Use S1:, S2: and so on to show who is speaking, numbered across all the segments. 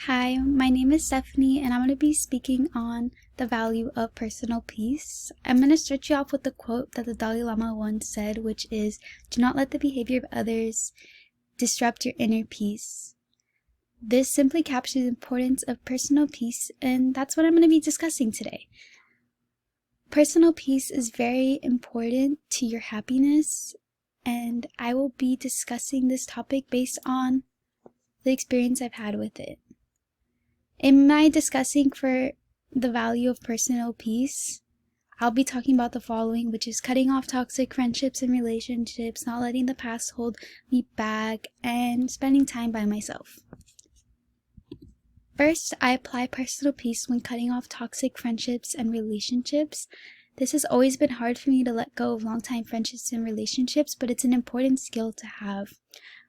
S1: Hi, my name is Stephanie, and I'm going to be speaking on the value of personal peace. I'm going to start you off with a quote that the Dalai Lama once said, which is, "Do not let the behavior of others disrupt your inner peace." This simply captures the importance of personal peace, and that's what I'm going to be discussing today. Personal peace is very important to your happiness, and I will be discussing this topic based on the experience I've had with it. In my discussing for the value of personal peace, I'll be talking about the following, which is cutting off toxic friendships and relationships, not letting the past hold me back, and spending time by myself. First, I apply personal peace when cutting off toxic friendships and relationships. This has always been hard for me to let go of long-time friendships and relationships, but it's an important skill to have.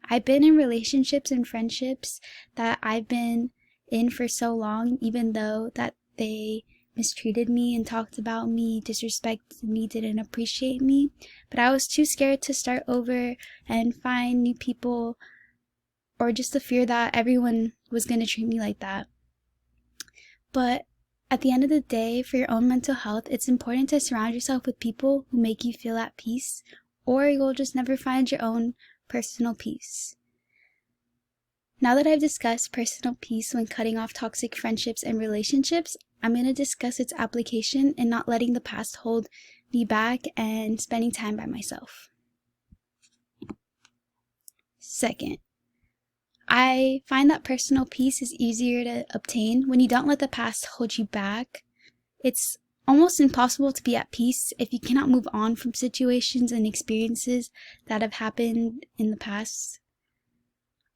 S1: I've been in relationships and friendships that I've been in for so long, even though that they mistreated me and talked about me, disrespected me, didn't appreciate me, but I was too scared to start over and find new people, or just the fear that everyone was going to treat me like that. But at the end of the day, for your own mental health, it's important to surround yourself with people who make you feel at peace, or you'll just never find your own personal peace. Now that I've discussed personal peace when cutting off toxic friendships and relationships, I'm going to discuss its application in not letting the past hold me back and spending time by myself. Second, I find that personal peace is easier to obtain when you don't let the past hold you back. It's almost impossible to be at peace if you cannot move on from situations and experiences that have happened in the past.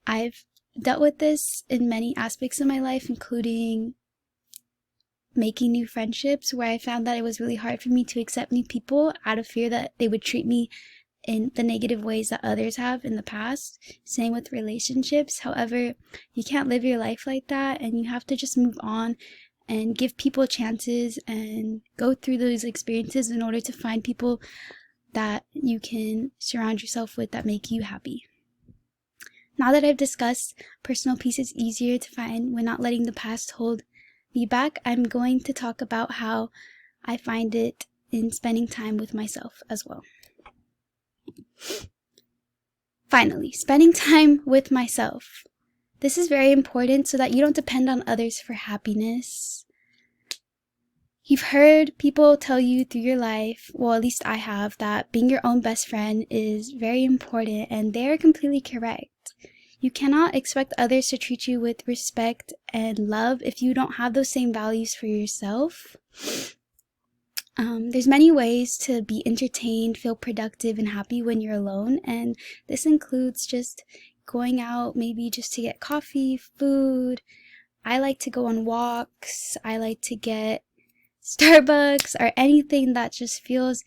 S1: I've dealt with this in many aspects of my life, including making new friendships, where I found that it was really hard for me to accept new people out of fear that they would treat me in the negative ways that others have in the past. Same with relationships. However, you can't live your life like that, and you have to just move on and give people chances and go through those experiences in order to find people that you can surround yourself with that make you happy. Now that I've discussed personal peace is easier to find when not letting the past hold me back, I'm going to talk about how I find it in spending time with myself as well. Finally, spending time with myself. This is very important so that you don't depend on others for happiness. You've heard people tell you through your life, well, at least I have, that being your own best friend is very important, and they're completely correct. You cannot expect others to treat you with respect and love if you don't have those same values for yourself. There's many ways to be entertained, feel productive, and happy when you're alone, and this includes just going out, maybe just to get coffee, food. I like to go on walks. I like to get Starbucks or anything that just feels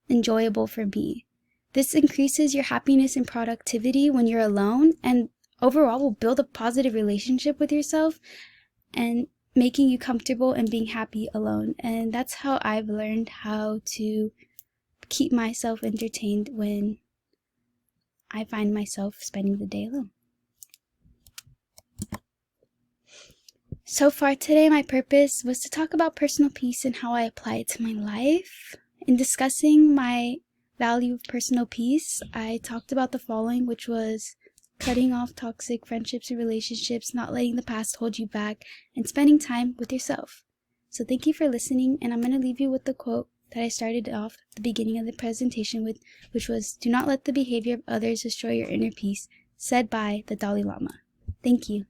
S1: enjoyable for me. This increases your happiness and productivity when you're alone, and overall will build a positive relationship with yourself and making you comfortable and being happy alone. And that's how I've learned how to keep myself entertained when I find myself spending the day alone. So far today, my purpose was to talk about personal peace and how I apply it to my life. In discussing my value of personal peace, I talked about the following, which was cutting off toxic friendships and relationships, not letting the past hold you back, and spending time with yourself. So thank you for listening, and I'm going to leave you with the quote that I started off at the beginning of the presentation with, which was, "Do not let the behavior of others destroy your inner peace," said by the Dalai Lama. Thank you.